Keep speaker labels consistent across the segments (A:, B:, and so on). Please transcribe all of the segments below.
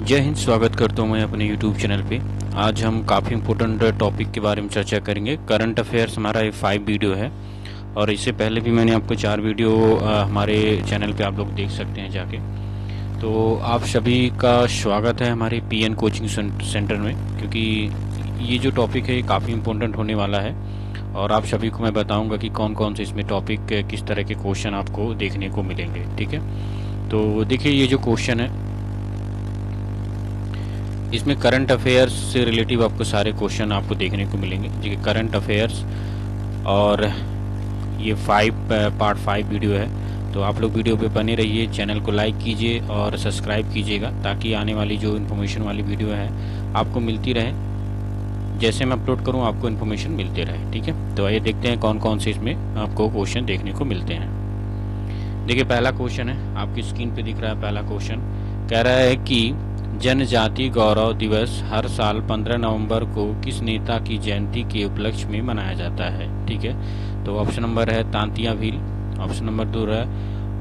A: जय हिंद। स्वागत करता हूँ मैं अपने YouTube चैनल पे। आज हम काफ़ी इम्पोर्टेंट टॉपिक के बारे में चर्चा करेंगे। करंट अफेयर्स हमारा ये 5 वीडियो है और इससे पहले भी मैंने आपको 4 वीडियो हमारे चैनल पे आप लोग देख सकते हैं जाके। तो आप सभी का स्वागत है हमारे PN कोचिंग सेंटर में, क्योंकि ये जो टॉपिक है ये काफ़ी इम्पोर्टेंट होने वाला है और आप सभी को मैं बताऊँगा कि कौन कौन से इसमें टॉपिक किस तरह के क्वेश्चन आपको देखने को मिलेंगे। ठीक है, तो देखिए ये जो क्वेश्चन है इसमें करंट अफेयर्स से रिलेटिव आपको सारे क्वेश्चन आपको देखने को मिलेंगे। जी, करंट अफेयर्स और ये पार्ट 5 वीडियो है। तो आप लोग वीडियो पे बने रहिए, चैनल को लाइक कीजिए और सब्सक्राइब कीजिएगा ताकि आने वाली जो इन्फॉर्मेशन वाली वीडियो है आपको मिलती रहे। जैसे मैं अपलोड करूँ आपको इन्फॉर्मेशन मिलते रहे। ठीक है, तो आइए देखते हैं कौन कौन से इसमें आपको क्वेश्चन देखने को मिलते हैं। देखिए पहला क्वेश्चन है, आपकी स्क्रीन पे दिख रहा है। पहला क्वेश्चन कह रहा है कि जनजाति गौरव दिवस हर साल 15 नवंबर को किस नेता की जयंती के उपलक्ष्य में मनाया जाता है। ठीक है, तो ऑप्शन नंबर है तांतिया भील, ऑप्शन नंबर 2 है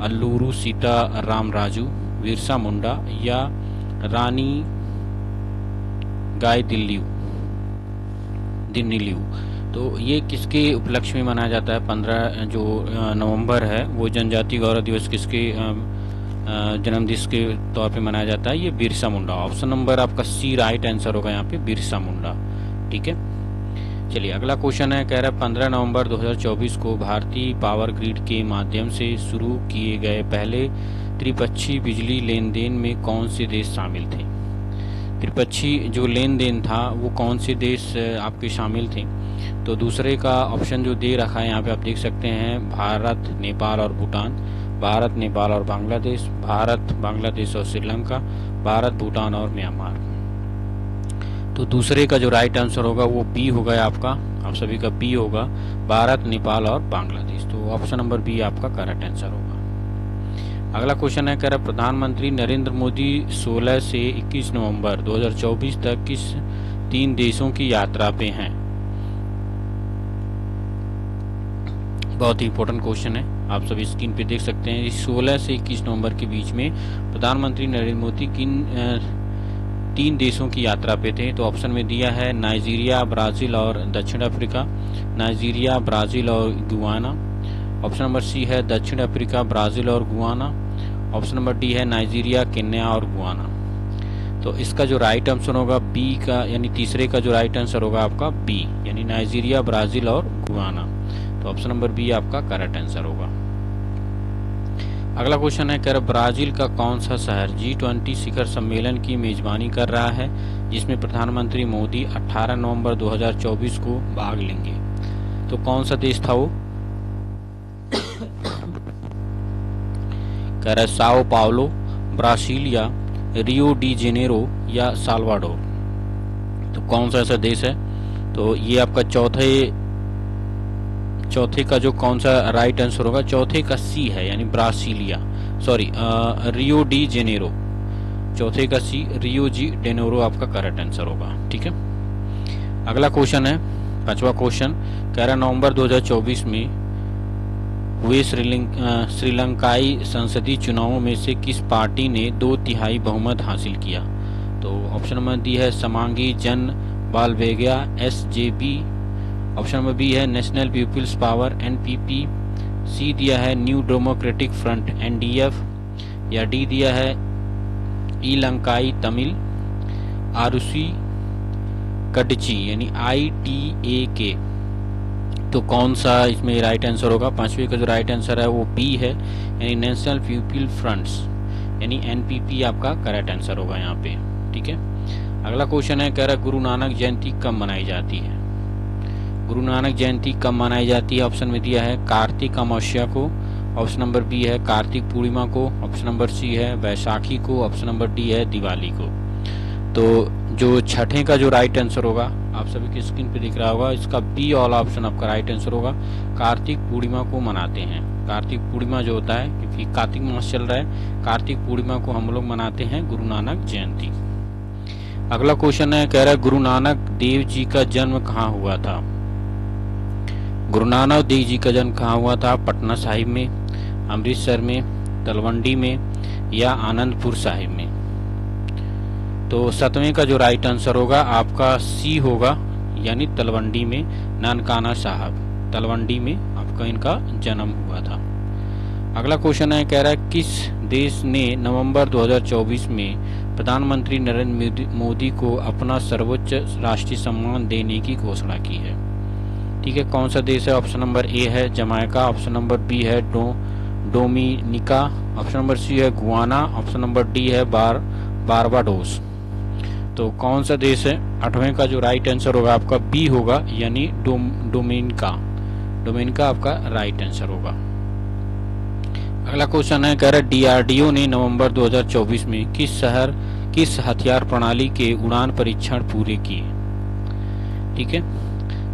A: अल्लूरू सीता राम राजू, बिरसा मुंडा या रानी गाय दिन्नीलियू। तो ये किसके उपलक्ष्य में मनाया जाता है? 15 जो नवंबर है वो जनजाति गौरव दिवस किसके जन्मदिन के तौर पे मनाया जाता है? ये बिरसा मुंडा। ऑप्शन नंबर आपका सी राइट आंसर होगा यहाँ पे, बिरसा मुंडा। ठीक है, चलिए अगला क्वेश्चन है, कह रहा है 15 नवंबर 2024 को भारतीय पावर ग्रिड के माध्यम से शुरू किए गए पहले त्रिपक्षीय बिजली लेन देन में कौन से देश शामिल थे? त्रिपक्षीय जो लेन देन था वो कौन से देश आपके शामिल थे? तो दूसरे का ऑप्शन जो दे रखा है यहाँ पे आप देख सकते हैं, भारत, नेपाल और भूटान, भारत, नेपाल और बांग्लादेश, भारत, बांग्लादेश और श्रीलंका, भारत, भूटान और म्यांमार। तो दूसरे का जो राइट आंसर होगा वो बी होगा आपका, आप सभी का बी होगा, भारत, नेपाल और बांग्लादेश। तो ऑप्शन नंबर बी आपका करेक्ट आंसर होगा। अगला क्वेश्चन है, कह रहा प्रधानमंत्री नरेंद्र मोदी 16 से 21 नवंबर 2024 तक किस 3 देशों की यात्रा पे हैं? बहुत ही इंपॉर्टेंट क्वेश्चन है, आप सभी स्क्रीन पे देख सकते हैं। 16 से 21 नवंबर के बीच में प्रधानमंत्री नरेंद्र मोदी किन 3 देशों की यात्रा पे थे? तो ऑप्शन में दिया है नाइजीरिया, ब्राजील और दक्षिण अफ्रीका। नाइजीरिया, ब्राजील और गुयाना। ऑप्शन नंबर सी है दक्षिण अफ्रीका, ब्राजील और गुयाना। ऑप्शन नंबर डी है नाइजीरिया, केन्या और गुयाना। तो इसका जो राइट आंसर होगा बी का, यानी तीसरे का जो राइट आंसर होगा आपका बी, यानी नाइजीरिया, ब्राजील और गुयाना। तो ऑप्शन नंबर बी आपका करेक्ट आंसर होगा। अगला क्वेश्चन है, कह रहा ब्राजील का कौन सा शहर G20 शिखर सम्मेलन की मेजबानी कर रहा है जिसमें प्रधानमंत्री मोदी 18 नवंबर 2024 को भाग लेंगे? तो कौन सा देश था वो? कह रहा है Sao Paulo, Brasilia, Rio de Janeiro या साल्वाडोर। तो कौन सा ऐसा देश है? तो ये आपका चौथे का जो कौन सा राइट आंसर होगा? चौथे का सी है, यानी Brasilia, sorry Rio de Janeiro. चौथे का सी, रियो जी डेनेरो आपका करेक्ट आंसर होगा। ठीक है, अगला क्वेश्चन है, 5वां क्वेश्चन, कह रहा नवंबर 2024 में हुए श्रीलंकाई संसदीय चुनावों में से किस पार्टी ने 2/3 बहुमत हासिल किया? तो ऑप्शन नंबर डी है समांगी जन बालवेगा SJB। ऑप्शन नंबर बी है नेशनल पीपुल्स पावर NPP। सी दिया है न्यू डेमोक्रेटिक फ्रंट NDF या डी दिया है ईलंकाई तमिल आरुषि कटची यानी ITAK। तो कौन सा इसमें राइट आंसर होगा? 5वें का जो राइट आंसर है वो बी है, यानी नेशनल पीपल फ्रंट्स, यानी NPP आपका करेक्ट आंसर होगा यहाँ पे। ठीक है, अगला क्वेश्चन है, कह रहा गुरु नानक जयंती कब मनाई जाती है? गुरु नानक जयंती कब मनाई जाती है? ऑप्शन में दिया है कार्तिक अमावस्या को। ऑप्शन नंबर बी है कार्तिक पूर्णिमा को। ऑप्शन नंबर सी है वैशाखी को। ऑप्शन नंबर डी है दिवाली को। तो जो छठे का जो राइट आंसर होगा आप सभी की स्क्रीन पे दिख रहा होगा, इसका बी वाला ऑप्शन आपका राइट आंसर होगा। कार्तिक पूर्णिमा को मनाते हैं। कार्तिक पूर्णिमा जो होता है, क्योंकि कार्तिक मास चल रहा है, कार्तिक पूर्णिमा को हम लोग मनाते हैं गुरु नानक जयंती। अगला क्वेश्चन है, कह रहा है गुरु नानक देव जी का जन्म कहाँ हुआ था? गुरु नानक देव जी का जन्म कहाँ हुआ था? पटना साहिब में, अमृतसर में, तलवंडी में या आनंदपुर साहिब में? तो 7वें का जो राइट आंसर होगा आपका सी होगा, यानी तलवंडी में नानकाना साहब, तलवंडी में आपका इनका जन्म हुआ था। अगला क्वेश्चन है, कह रहा है किस देश ने नवंबर 2024 में प्रधानमंत्री नरेंद्र मोदी को अपना सर्वोच्च राष्ट्रीय सम्मान देने की घोषणा की है। ठीक है, कौन सा देश है? ऑप्शन नंबर ए है जमाइका, ऑप्शन नंबर बी है डोमिनिका, ऑप्शन नंबर सी है गुआना, ऑप्शन नंबर डी है बारबाडोस। तो कौन सा देश है? 8वें का जो राइट आंसर होगा आपका बी होगा, यानी डोमिनिका, डोमिनिका आपका राइट आंसर होगा। अगला क्वेश्चन है, कह रहा है डीआरडीओ ने नवंबर 2024 में किस हथियार प्रणाली के उड़ान परीक्षण पूरे किए? ठीक है,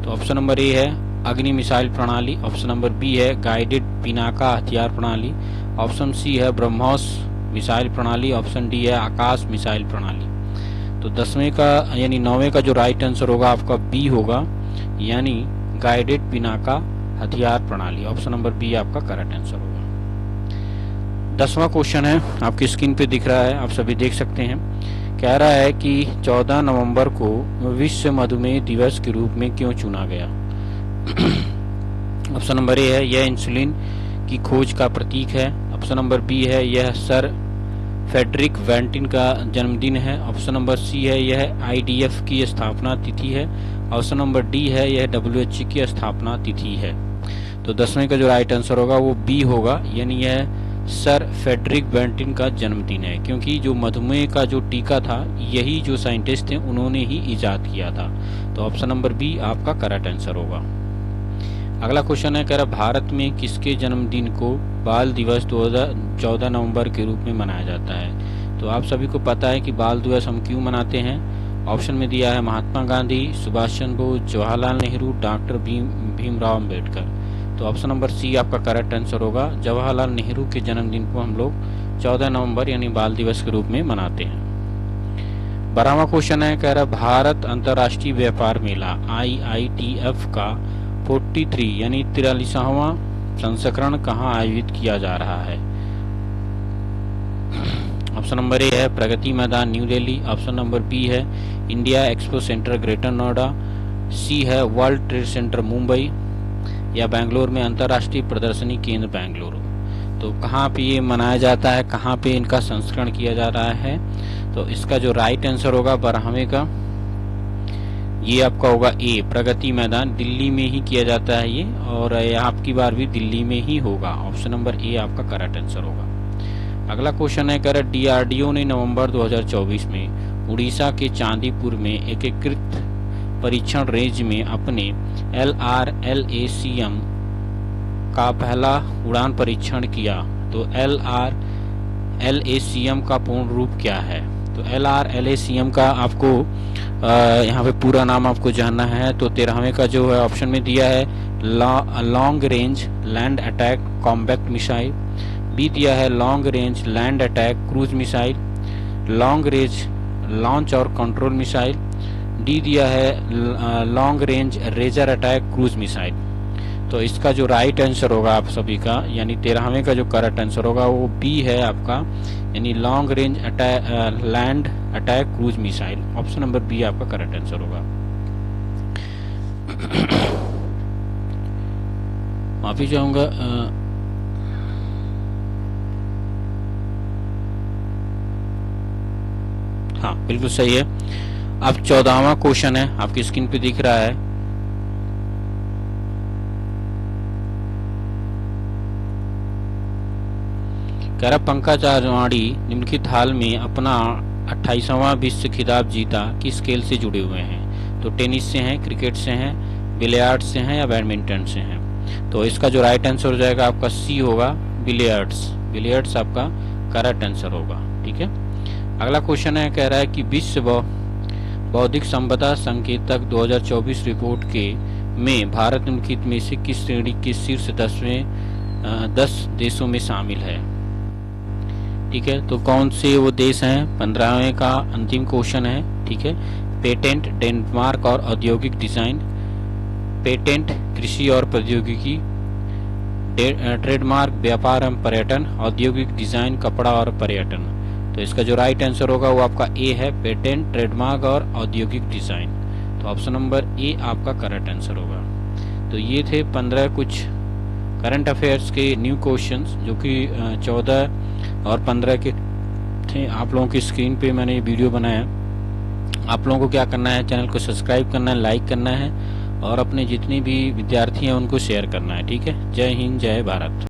A: तो ऑप्शन नंबर ए है अग्नि मिसाइल प्रणाली, ऑप्शन नंबर बी है गाइडेड पिनाका हथियार प्रणाली, ऑप्शन सी है ब्रह्मोस मिसाइल प्रणाली, ऑप्शन डी है आकाश मिसाइल प्रणाली। तो 10वें का यानी 9वें का जो राइट आंसर होगा आपका बी होगा, यानी गाइडेड पिनाका हथियार प्रणाली, ऑप्शन नंबर बी आपका करेक्ट आंसर होगा। 10वां क्वेश्चन है, आपकी स्क्रीन पे दिख रहा है, आप सभी देख सकते हैं। कह रहा है कि 14 नवंबर को विश्व मधुमेह दिवस के रूप में क्यों चुना गया? ऑप्शन नंबर ए है यह इंसुलिन की खोज का प्रतीक है, ऑप्शन नंबर बी है यह सर फेडरिक वेंटिन का जन्मदिन है, ऑप्शन नंबर सी है यह आईडीएफ की स्थापना तिथि है, ऑप्शन नंबर डी है यह डब्ल्यूएचओ की स्थापना तिथि है। तो 10वें का जो राइट आंसर होगा वो बी होगा, यानी यह सर फेडरिक वेंटिन का जन्मदिन है, क्योंकि जो मधुमेह का जो टीका था यही जो साइंटिस्ट थे उन्होंने ही इजाद किया था। तो ऑप्शन नंबर बी आपका करेक्ट आंसर होगा। अगला क्वेश्चन है, कह रहा भारत में किसके जन्मदिन को बाल दिवस 14 नवंबर के रूप में मनाया जाता है? तो आप सभी को पता है कि बाल दिवस हम क्यों मनाते हैं। ऑप्शन में दिया है महात्मा गांधी, सुभाष चंद्र बोस, जवाहरलाल नेहरू, डॉक्टर भीमराव अम्बेडकर। तो ऑप्शन नंबर सी आपका करेक्ट आंसर होगा, जवाहरलाल नेहरू के जन्मदिन को हम लोग 14 नवंबर यानी बाल दिवस के रूप में मनाते हैं। 12वां क्वेश्चन है, कह रहा भारत अंतर्राष्ट्रीय व्यापार मेला IITF का 43 यानी 43वां संस्करण कहाँ आयोजित किया जा रहा है? ऑप्शन नंबर ए है Pragati Maidan new Delhi, option number B है India expo centre greater Noida, C है वर्ल्ड ट्रेड सेंटर मुंबई, या बेंगलोर में अंतर्राष्ट्रीय प्रदर्शनी केंद्र बेंगलुरु। तो कहाँ पे ये मनाया जाता है, कहाँ पे इनका संस्करण किया जा रहा है? तो इसका जो राइट आंसर होगा 12वें का ये आपका होगा ए प्रगति मैदान, दिल्ली में ही किया जाता है ये, और आपकी बार भी दिल्ली में ही होगा। ऑप्शन नंबर ए आपका करेक्ट आंसर होगा। अगला क्वेश्चन है, कह रहा डीआरडीओ ने नवंबर 2024 में उड़ीसा के चांदीपुर में एकीकृत परीक्षण रेंज में अपने LRLACM का पहला उड़ान परीक्षण किया। तो LRLACM का पूर्ण रूप क्या है? तो LRLACM का आपको यहाँ पे पूरा नाम आपको जानना है। तो 13वें का जो है ऑप्शन में दिया है long range land attack combat missile, B दिया है long range land attack cruise missile, long range launch और कंट्रोल मिसाइल, डी दिया है long range razor attack cruise missile. तो इसका जो राइट आंसर होगा आप सभी का यानी 13वें का जो करेक्ट आंसर होगा वो बी है आपका, यानी long range land attack cruise missile. Option number B आपका करेक्ट आंसर होगा। माफी चाहूंगा, हाँ बिल्कुल सही है। अब 14वां क्वेश्चन है, आपकी स्क्रीन पे दिख रहा है। कह रहा पंकज आडवाणी निम्नलिखित हाल में अपना 28वां विश्व खिताब जीता किस खेल से जुड़े हुए हैं? तो टेनिस से हैं, क्रिकेट से हैं, बिलियर्ड्स से हैं या बैडमिंटन से हैं? तो इसका जो राइट आंसर हो जाएगा आपका सी होगा, बिलियर्ड्स। बिलियर्ड्स आपका करेक्ट आंसर होगा। ठीक है, अगला क्वेश्चन है, कह रहा है कि विश्व बौद्धिक संपदा संकेतक 2024 रिपोर्ट के में भारत निम्नलिखित में से किस श्रेणी के शीर्ष 10 देशों में शामिल है? ठीक है, तो कौन से वो देश हैं? 15वें का अंतिम क्वेश्चन है। ठीक है, पेटेंट डेनमार्क और औद्योगिक डिजाइन, पेटेंट कृषि और प्रौद्योगिकी, ट्रेडमार्क व्यापार एवं पर्यटन, औद्योगिक डिजाइन कपड़ा और पर्यटन। तो इसका जो राइट आंसर होगा वो आपका ए है, पेटेंट, ट्रेडमार्क और औद्योगिक डिजाइन। तो ऑप्शन नंबर ए आपका करेक्ट आंसर होगा। तो ये थे 15 कुछ करंट अफेयर्स के न्यू क्वेश्चंस जो कि 14 और 15 के थे। आप लोगों की स्क्रीन पे मैंने ये वीडियो बनाया। आप लोगों को क्या करना है, चैनल को सब्सक्राइब करना है, लाइक करना है और अपने जितने भी विद्यार्थी हैं उनको शेयर करना है। ठीक है। जय हिंद, जय भारत।